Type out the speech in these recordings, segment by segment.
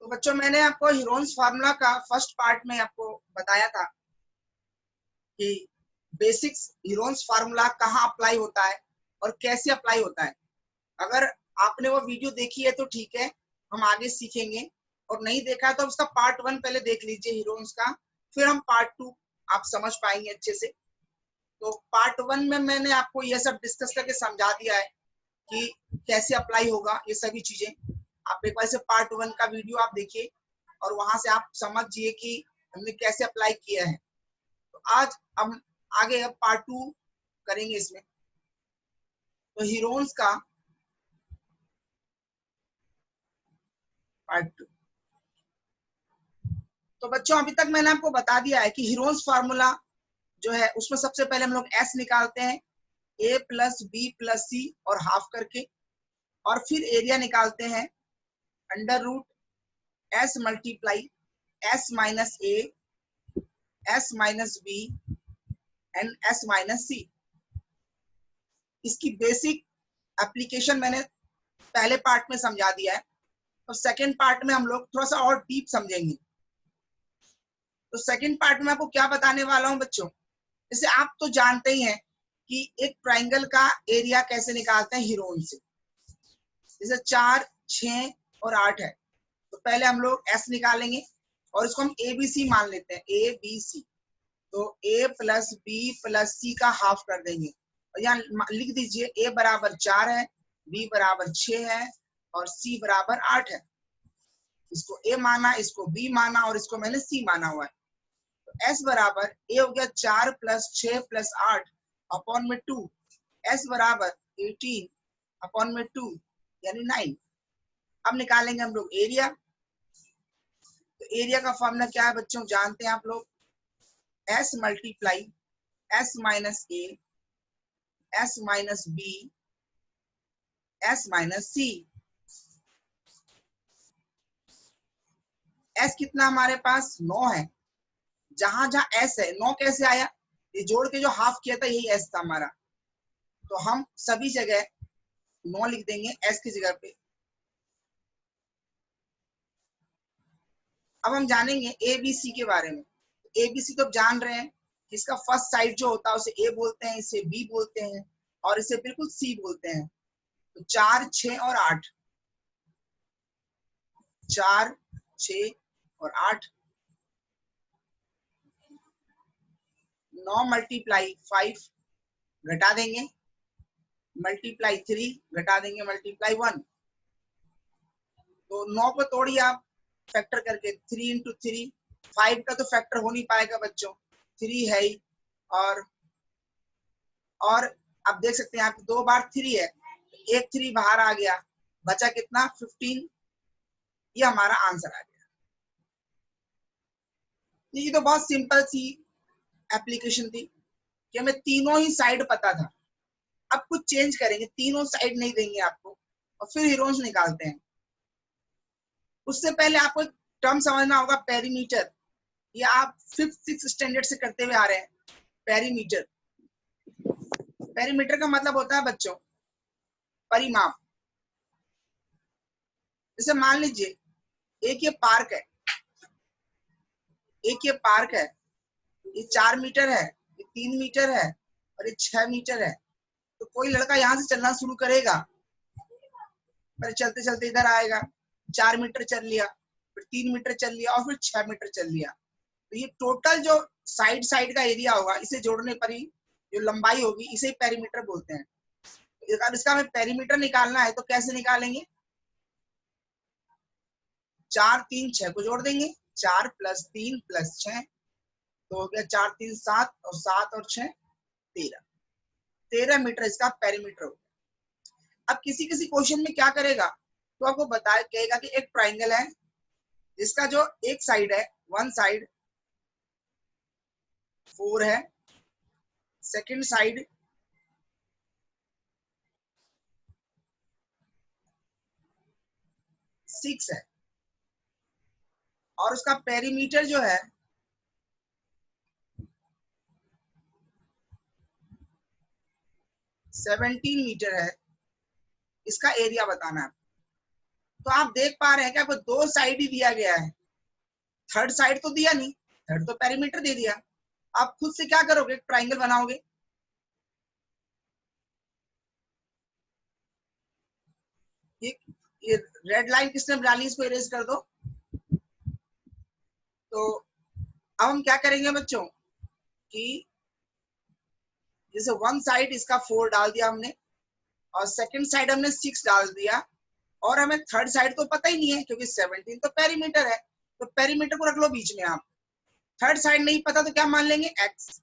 तो बच्चों मैंने आपको हीरोन्स फार्मूला का फर्स्ट पार्ट में आपको बताया था कि बेसिक्स हीरोन्स फार्मूला कहाँ अप्लाई होता है और कैसे अप्लाई होता है। अगर आपने वो वीडियो देखी है तो ठीक है, हम आगे सीखेंगे, और नहीं देखा है तो उसका पार्ट 1 पहले देख लीजिए हीरोन्स का, फिर हम पार्ट 2 आप समझ पाएंगे अच्छे से। तो पार्ट 1 में मैंने आपको ये सब डिस्कस करके समझा दिया है कि कैसे अप्लाई होगा ये सभी चीजें। आप एक बार से पार्ट 1 का वीडियो आप देखिए और वहां से आप समझिए कि हमने कैसे अप्लाई किया है। तो आज हम आगे अब पार्ट 2 करेंगे इसमें। तो हीरोन्स का पार्ट 2। तो बच्चों अभी तक मैंने आपको बता दिया है कि हीरोन्स फार्मूला जो है उसमें सबसे पहले हम लोग एस निकालते हैं, A plus B plus C और हाफ करके, और फिर एरिया निकालते हैं under root S multiply S minus A S minus B and S minus C. इसकी बेसिक एप्लीकेशन मैंने पहले पार्ट में समझा दिया है, और सेकेंड पार्ट में हम लोग थोड़ा सा और डीप समझेंगे। तो सेकेंड पार्ट में आपको क्या बताने वाला हूं बच्चों, जैसे आप तो जानते ही हैं कि एक ट्राइंगल का एरिया कैसे निकालते हैं हीरोन से। जैसे 4, 6 और 8 है, तो पहले हम लोग एस निकालेंगे और इसको हम ए बी सी मान लेते हैं, ए बी सी। तो A plus B plus C का हाफ कर देंगे, और यहाँ लिख दीजिए ए बराबर 4 है, बी बराबर 6 है और सी बराबर 8 है। इसको ए माना, इसको बी माना और इसको मैंने सी माना हुआ है। तो एस बराबर ए हो गया 4 प्लस 6 प्लस 8 अपॉन में 2, एस बराबर 18 अपॉन में 2 यानी 9। अब निकालेंगे हम लोग एरिया। तो एरिया का फॉर्मूला क्या है बच्चों, जानते हैं आप लोग, S multiply S minus A S minus B S minus C. S कितना हमारे पास 9 है, जहां जहां एस है 9 कैसे आया, ये जोड़ के जो हाफ किया था यही एस था हमारा, तो हम सभी जगह 9 लिख देंगे एस की जगह पे। अब हम जानेंगे ए बी सी के बारे में। ए बी सी तो जान रहे हैं कि इसका फर्स्ट साइड जो होता है उसे ए बोलते हैं, इसे बी बोलते हैं और इसे बिल्कुल सी बोलते हैं। तो 4, 6 और 8, 4, 6 और 8, 9 मल्टीप्लाई 5 घटा देंगे, मल्टीप्लाई 3 घटा देंगे, मल्टीप्लाई 1। तो 9 को तोड़िए आप फैक्टर करके, 3 इंटू 3, 5 का तो फैक्टर हो नहीं पाएगा बच्चों, 3 है ही, और आप देख सकते हैं आप 2 बार 3 है, एक 3 बाहर आ गया, बचा कितना 15। ये हमारा आंसर आ गया। ये तो बहुत सिंपल सी एप्लीकेशन थी कि हमें तीनों ही साइड पता था। अब कुछ चेंज करेंगे, तीनों साइड नहीं देंगे आपको और फिर हीरोन्स निकालते हैं। उससे पहले आपको एक टर्म समझना होगा, पेरीमीटर। ये आप 5th 6th स्टैंडर्ड से करते हुए आ रहे हैं। पेरीमीटर, पेरीमीटर का मतलब होता है बच्चों परिमाप। जैसे मान लीजिए एक ये पार्क है, एक ये पार्क है, ये 4 मीटर है, ये 3 मीटर है और ये 6 मीटर है। तो कोई लड़का यहाँ से चलना शुरू करेगा, पर चलते चलते इधर आएगा, 4 मीटर चल लिया, फिर 3 मीटर चल लिया और फिर 6 मीटर चल लिया। तो ये टोटल जो साइड साइड का एरिया होगा, इसे जोड़ने पर ही जो लंबाई होगी, इसे ही पेरीमीटर बोलते हैं। अगर इसका हमें पेरीमीटर निकालना है तो कैसे निकालेंगे, 4, 3, 6 को जोड़ देंगे, 4 प्लस 3 प्लस 6, तो हो गया 4, 3, 7 और 7 और 6 13, 13 मीटर इसका पेरीमीटर होगा। अब किसी किसी क्वेश्चन में क्या करेगा, तो आपको बताए कहेगा कि एक ट्राइंगल है जिसका जो एक साइड है, वन साइड 4 है, सेकंड साइड 6 है, और उसका पेरीमीटर जो है 17 मीटर है। इसका एरिया बताना है। तो आप देख पा रहे हैं कि आपको दो साइड ही दिया गया है, थर्ड साइड तो दिया नहीं, थर्ड तो पेरीमीटर दे दिया। आप खुद से क्या करोगे, ट्राइंगल बनाओगे। ये रेड लाइन किसने बना ली, इसको इरेज कर दो। तो अब हम क्या करेंगे बच्चों कि जैसे वन साइड इसका 4 डाल दिया हमने, और सेकंड साइड हमने 6 डाल दिया, और हमें थर्ड साइड तो पता ही नहीं है क्योंकि 17 तो पेरीमीटर है, तो पेरीमीटर को रख लो बीच में। आप थर्ड साइड नहीं पता तो क्या मान लेंगे, x।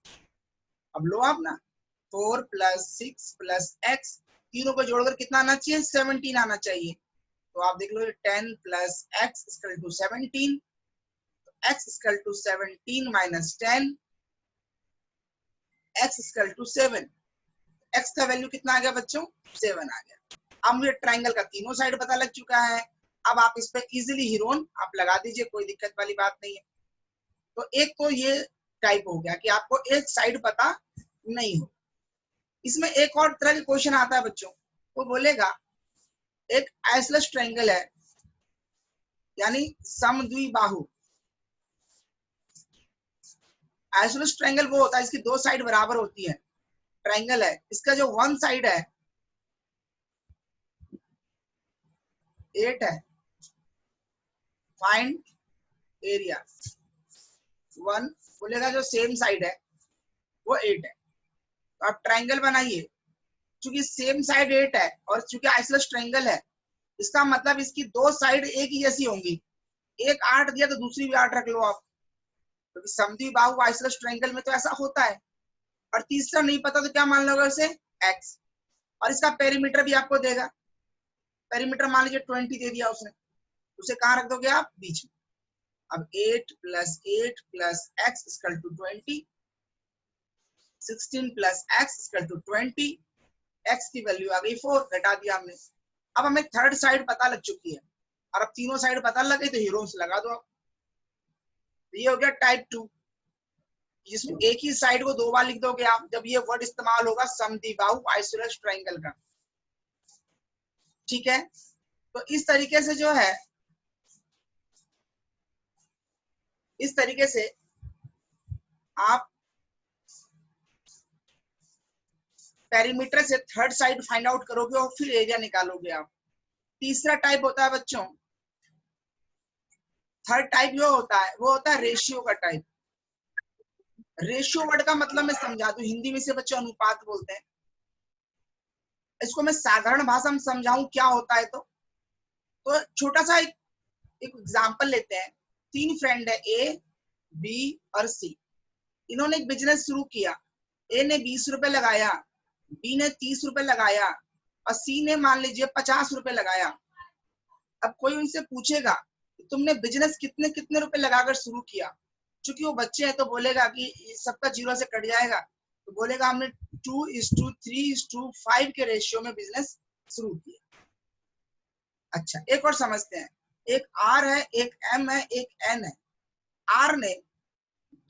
अब लो आप ना, 4 + 6 + x, तीनों को जोड़कर कितना आना चाहिए, 17 आना चाहिए। तो आप देख लो 10 + x = 17, x = 17 - 10, x = 7। x का वैल्यू कितना आ गया बच्चों, 7 आ गया। अब मुझे ट्राइंगल का तीनों साइड पता लग चुका है। अब आप इस पे इजीली हीरोन आप लगा दीजिए, कोई दिक्कत वाली बात नहीं है। तो एक तो ये टाइप हो गया कि आपको एक साइड पता नहीं हो। इसमें एक और तरह के क्वेश्चन आता है बच्चों, वो बोलेगा एक आइसोसेलेस ट्रायंगल है, यानी समद्विबाहु। आइसोसेलेस ट्रायंगल वो होता है इसकी दो साइड बराबर होती है, ट्रायंगल है, इसका जो वन साइड है 8 है, फाइंड एरिया। वन बोलेगा जो सेम साइड है वो 8 है। तो आप ट्रायंगल बनाइए, चूंकि सेम साइड 8 है और चूंकि आइसोसेलेस ट्रायंगल है, इसका मतलब इसकी दो साइड एक ही जैसी होंगी। एक 8 दिया तो दूसरी भी 8 रख लो आप, क्योंकि समद्विबाहु आइसोसेलेस ट्रायंगल में तो ऐसा होता है। और तीसरा नहीं पता तो क्या मान लोगे उसे, x। और इसका पेरीमीटर भी आपको देगा, पेरीमीटर मान लीजिए 20 दे दिया उसने, उसे कहाँ रख दोगे आप, बीच में। अब 8 + 8 + x = 20, 16 + x = 20, x की वैल्यू आ गई 4, घटा दिया हमने। अब हमें थर्ड साइड पता लग चुकी है, और अब तीनों साइड पता लग गई तो हीरोस लगा दो आप। ये हो गया टाइप 2, जिसमें एक ही साइड को दो बार लिख दोगे आप, जब ये वर्ड इस्तेमाल होगा समद्विबाहु आइसोसेलेस ट्रायंगल का। ठीक है, तो इस तरीके से जो है, इस तरीके से आप पेरीमीटर से थर्ड साइड फाइंड आउट करोगे और फिर एरिया निकालोगे आप। तीसरा टाइप होता है बच्चों, थर्ड टाइप जो होता है वो होता है रेशियो का टाइप। रेशियो वर्ड का मतलब मैं समझा दूं, हिंदी में से बच्चों अनुपात बोलते हैं। इसको मैं साधारण भाषा में समझाऊं क्या होता है, तो छोटा सा एक एग्जांपल लेते हैं। तीन फ्रेंड है, ए, बी और सी। इन्होंने एक बिजनेस शुरू किया। ए ने 20 रुपए लगाया, बी ने 30 रुपए लगाया, और सी ने मान लीजिए 50 रुपए लगाया। अब कोई उनसे पूछेगा तुमने बिजनेस कितने कितने रुपए लगाकर शुरू किया, चूंकि वो बच्चे हैं तो बोलेगा कि सबका 0 से कट जाएगा, तो बोलेगा हमने 2:3:5 के रेशियो में बिजनेस शुरू किया। अच्छा, एक और समझते हैं। एक आर है, एक एम है, एक एन है। आर ने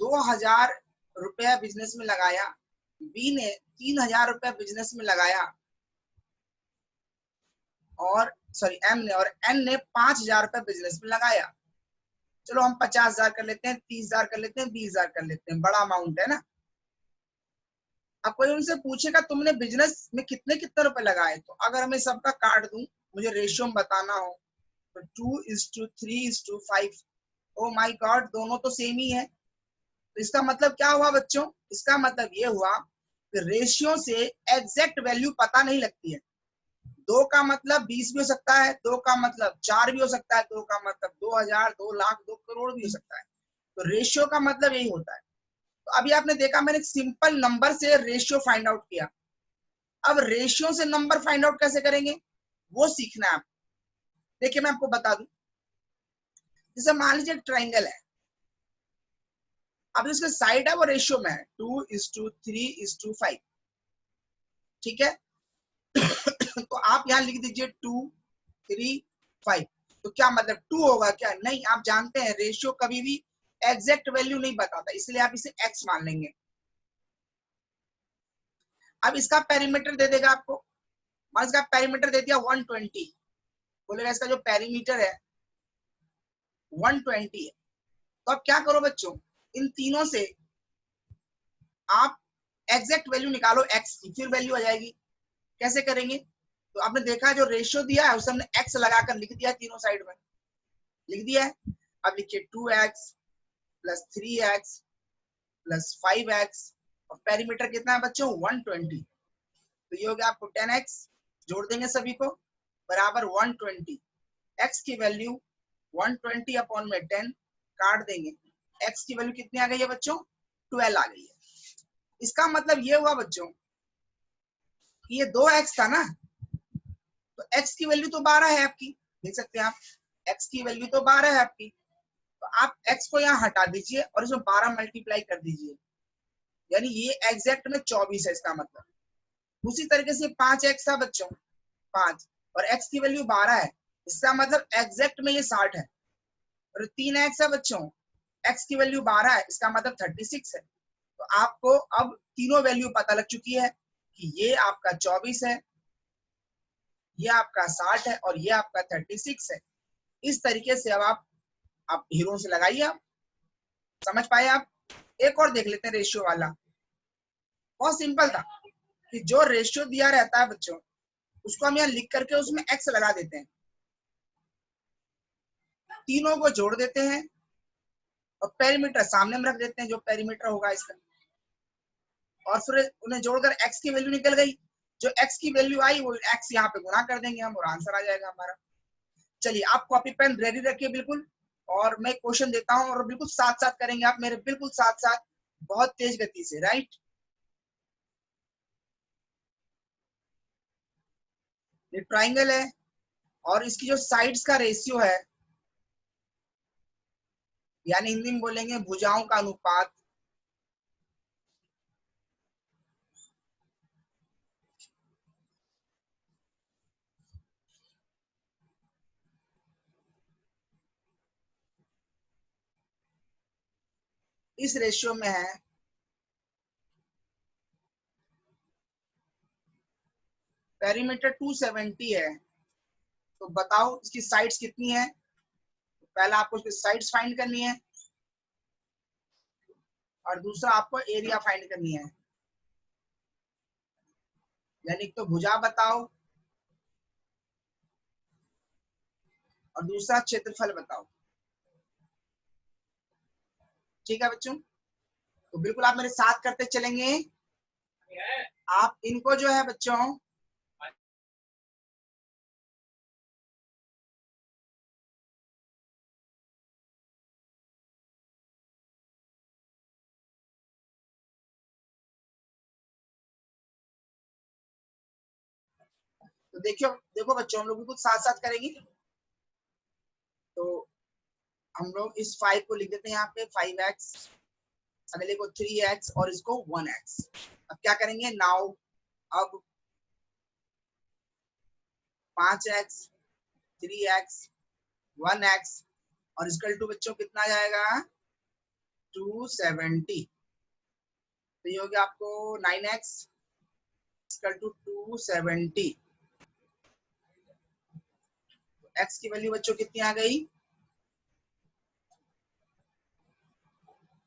2000 रुपया बिजनेस में लगाया, बी ने 3000 रुपया बिजनेस में लगाया, और सॉरी एम ने, और एन ने 5000 रुपया बिजनेस में लगाया। चलो हम 50,000 कर लेते हैं, 30,000 कर लेते हैं, 20,000 कर लेते हैं, बड़ा अमाउंट है ना। अब कोई उनसे पूछेगा तुमने बिजनेस में कितने कितने रुपए लगाए, तो अगर मैं सबका काट दूं, मुझे रेशियो में बताना हो, तो 2:3:5। ओ माय गॉड, दोनों तो सेम ही है। तो इसका मतलब क्या हुआ बच्चों, इसका मतलब ये हुआ कि रेशियो से एग्जैक्ट वैल्यू पता नहीं लगती है। 2 का मतलब 20 भी हो सकता है, 2 का मतलब 4 भी हो सकता है, 2 का मतलब 2000, 2 लाख, 2 करोड़ भी हो सकता है। तो रेशियो का मतलब यही होता है। तो अभी आपने देखा मैंने एक सिंपल नंबर से रेशियो फाइंड आउट किया। अब रेशियो से नंबर फाइंड आउट कैसे करेंगे वो सीखना है आप। देखिए मैं आपको बता दूं, जैसे मान लीजिए ट्राइंगल है, अब इसका साइड है वो रेशियो में है 2:3:5। ठीक है तो आप यहाँ लिख दीजिए 2, 3, 5। तो क्या मतलब 2 होगा क्या, नहीं, आप जानते हैं रेशियो कभी भी एग्जैक्ट वैल्यू नहीं बताता, इसलिए आप इसे x मान लेंगे। अब इसका पेरीमीटर दे देगा आपको, मान इसका पेरीमीटर दे दिया 120, बोलेगा इसका जो पेरीमीटर है 120 है। तो अब क्या करो बच्चों, इन तीनों से आप एग्जैक्ट वैल्यू निकालो एक्स की, फिर वैल्यू आ जाएगी। कैसे करेंगे? तो आपने देखा जो रेशियो दिया है उसे हमने एक्स लगाकर लिख दिया, तीनों साइड में लिख दिया है। अब लिखिए 2x plus 3x plus 5x और पेरीमीटर कितना है बच्चों 120। तो ये हो गया आपको 10x, जोड़ देंगे सभी को, बराबर 120। x की वैल्यू 120 अपॉन में 10 काट देंगे, x की वैल्यू कितनी आ गई है बच्चों 12 आ गई है। इसका मतलब ये हुआ बच्चों कि ये 2x था ना, तो x की वैल्यू तो 12 है आपकी, देख सकते हैं आप x की वैल्यू तो 12 है आपकी। तो आप x को यहाँ हटा दीजिए और इसमें 12 मल्टीप्लाई कर दीजिए, यानी ये एग्जैक्ट में 24 है इसका मतलब। उसी तरीके से 5x था बच्चों 5 और x की वैल्यू 12 है, इसका मतलब एग्जैक्ट में ये 60 है। और 3x है बच्चों, x की वैल्यू 12 है, इसका मतलब 36 है। तो आपको अब तीनों वैल्यू पता लग चुकी है कि ये आपका 24 है, ये आपका 60 है और ये आपका 36 है। इस तरीके से अब आप हीरो से लगाइए। आप समझ पाए? आप एक और देख लेते हैं रेशियो वाला, बहुत सिंपल था कि जो रेशियो दिया रहता है बच्चों उसको हम यहाँ लिख करके उसमें एक्स लगा देते हैं, तीनों को जोड़ देते हैं और पेरीमीटर सामने में रख देते हैं, जो पेरीमीटर होगा इसका, और फिर उन्हें जोड़कर एक्स की वैल्यू निकल गई। जो एक्स की वैल्यू आई वो एक्स यहाँ पे गुना कर देंगे हम और आंसर आ जाएगा हमारा। चलिए आप कॉपी पेन रेडी रखिए बिल्कुल, और मैं क्वेश्चन देता हूँ और बिल्कुल साथ साथ करेंगे आप मेरे, बिल्कुल साथ साथ, बहुत तेज गति से। राइट, ये ट्राइंगल है और इसकी जो साइड्स का रेशियो है, यानी हिंदी में बोलेंगे भुजाओं का अनुपात, इस रेशियो में है पेरीमीटर 270 है। तो बताओ इसकी साइड्स कितनी है? पहला आपको इसकी साइड्स फाइंड करनी है और दूसरा आपको एरिया फाइंड करनी है, यानी तो भुजा बताओ और दूसरा क्षेत्रफल बताओ। ठीक है बच्चों, तो बिल्कुल आप मेरे साथ करते चलेंगे। आप इनको जो है बच्चों तो देखियो, देखो बच्चों हम लोग बिल्कुल साथ साथ करेंगे। तो हम लोग इस 5 को लिख देते हैं यहाँ पे 5x, अगले को 3x और इसको 1x। अब क्या करेंगे नाउ, अब 5x 3x 1x और इसकल टू बच्चों कितना जाएगा 270। तो ये हो गया आपको 9x इसकल टू 270। x की वैल्यू बच्चों कितनी आ गई,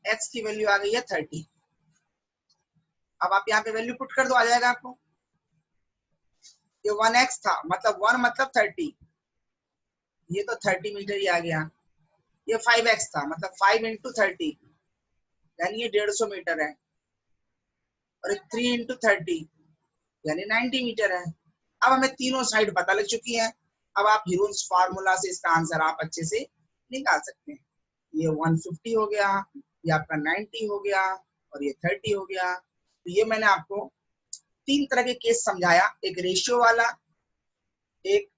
x की वैल्यू आ गई है 30। अब आप यहाँ पे वैल्यू पुट कर दो, आ जाएगा आपको। ये 1x था, मतलब 1 मतलब 30, ये तो 30 मीटर ही आ गया। ये 5x था, मतलब 5 इंटू 30, यानी ये 150 मीटर है। और 3 इंटू 30 यानी 90 मीटर है। अब हमें तीनों साइड पता लग चुकी है। अब आप हीरोज फार्मूला से इसका आंसर आप अच्छे से निकाल सकते हैं। ये 150 हो गया, ये आपका 90 हो गया और ये 30 हो गया। तो ये मैंने आपको 3 तरह के केस समझाया, एक रेशियो वाला, एक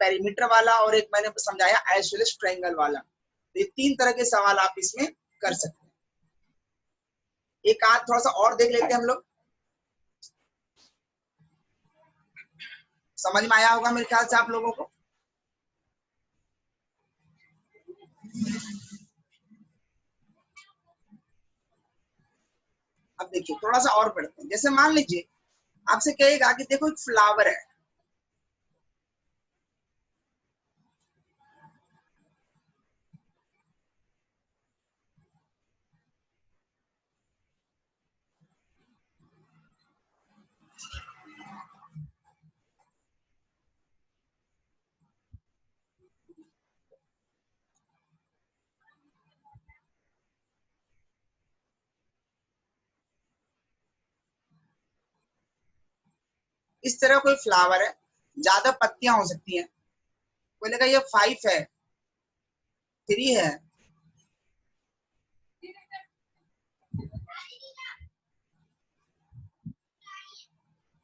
पेरीमीटर वाला और एक मैंने समझाया आइसोसेलेस ट्रायंगल वाला। तो ये 3 तरह के सवाल आप इसमें कर सकते हैं। एक आध थोड़ा सा और देख लेते हैं हम लोग, समझ में आया होगा मेरे ख्याल से आप लोगों को। अब देखिए थोड़ा सा और पढ़ते हैं। जैसे मान लीजिए आपसे कहेगा कि देखो एक फ्लावर है, इस तरह कोई फ्लावर है, ज्यादा पत्तियां हो सकती हैं, बोलेगा ये 5 है, 3 है,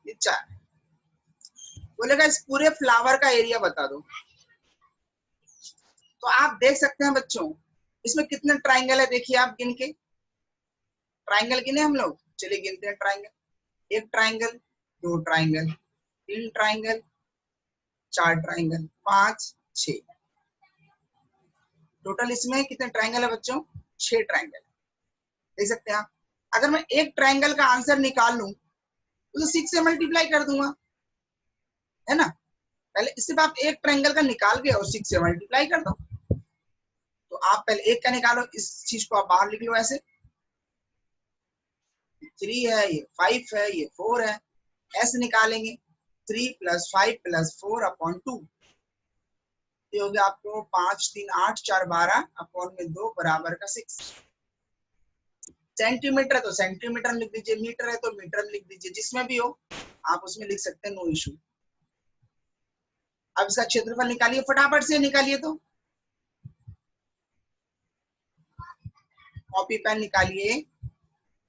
ये 4, बोलेगा इस पूरे फ्लावर का एरिया बता दो। तो आप देख सकते हैं बच्चों, इसमें कितने ट्राइंगल है, देखिए आप गिन के, ट्राइंगल गिने हम लोग, चलिए गिनते हैं triangle. 1 triangle, 2 triangle, 3 triangle, 4 triangle, 5, 6, total इसमें कितने ट्राइंगल है बच्चों? 6 ट्राइंगल। देख सकते हैं आप, अगर मैं एक ट्राइंगल का आंसर निकाल लूं तो 6 से मल्टीप्लाई कर दूंगा, है ना। पहले इससे आप एक ट्राइंगल का निकाल के और 6 से मल्टीप्लाई कर दो। तो आप पहले एक का निकालो, इस चीज को आप बाहर लिख लो ऐसे, 3 है, ये 5 है, ये 4 है, ऐसे निकालेंगे। 3 + 5 + 4 अपॉन 2, ये हो गया आपको 5, 3, 8, 4, 12 अपॉन में 2 बराबर का 6। सेंटीमीटर है तो सेंटीमीटर लिख दीजिए, मीटर है तो मीटर लिख दीजिए, जिसमें भी हो आप उसमें लिख सकते हैं, नो इशू। अब इसका क्षेत्रफल निकालिए, फटाफट से निकालिए, तो कॉपी पेन निकालिए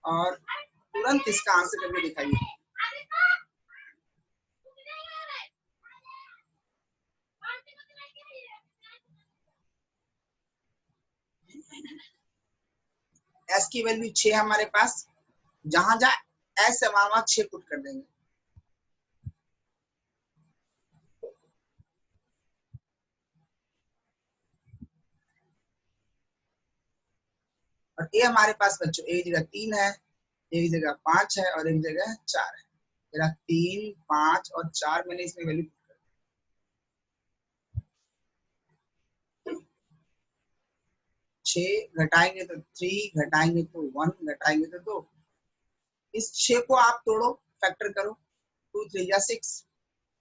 और तुरंत इसका आंसर करके दिखाइए। एस की वैल्यू 6 हमारे पास, जहां जहां एस है वहां 6 पुट कर देंगे। और ये हमारे पास बच्चों एक जगह 3 है, एक जगह 5 है और एक जगह 4 है। मेरा 3, 5 और 4 मैंने इसमें वैल्यू 6 घटाएंगे तो 3, घटाएंगे तो 1, घटाएंगे तो 2। इस 6 को आप तोड़ो, फैक्टर करो, 2 3 या 6,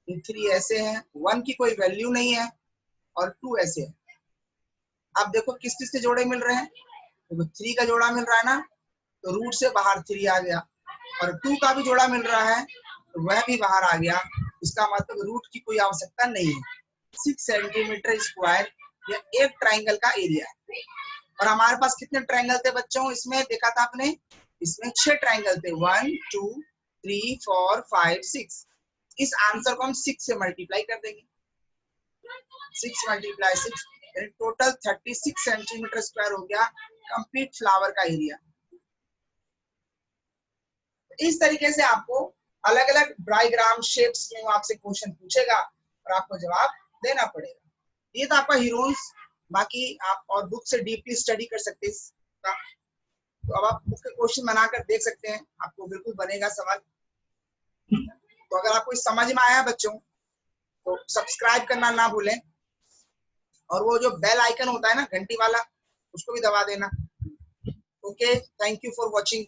3 ऐसे है, 1 की कोई वैल्यू नहीं है और 2 ऐसे है। आप देखो किस किस के जोड़े मिल रहे हैं, देखो 3 का जोड़ा मिल रहा है ना, तो रूट से बाहर 3 आ गया, और 2 का भी जोड़ा मिल रहा है तो वह भी बाहर आ गया। इसका मतलब रूट की कोई आवश्यकता नहीं है। 6 सेंटीमीटर स्क्वायर यह एक ट्राइंगल का एरिया है। और हमारे पास कितने ट्राइंगल थे बच्चों, इसमें देखा था आपने, इसमें 6 ट्राइंगल थे, 1 2 3 4 5 6। इस आंसर को हम 6 से मल्टीप्लाई कर देंगे, 6 × 6 यानी टोटल 36 सेंटीमीटर स्क्वायर हो गया कंप्लीट फ्लावर का एरिया। इस तरीके से आपको अलग अलग डायग्राम शेप्स में आपसे क्वेश्चन पूछेगा और आपको जवाब देना पड़ेगा। ये तो आपका हीरोन्स, बाकी आप और बुक से डीपली स्टडी कर सकते हैं। तो अब आप बुक के क्वेश्चन बनाकर देख सकते हैं, आपको बिल्कुल बनेगा सवाल। तो अगर आपको समझ में आया बच्चों तो सब्सक्राइब करना ना भूलें, और वो जो बेल आइकन होता है ना घंटी वाला, उसको भी दबा देना। Okay, thank you for watching.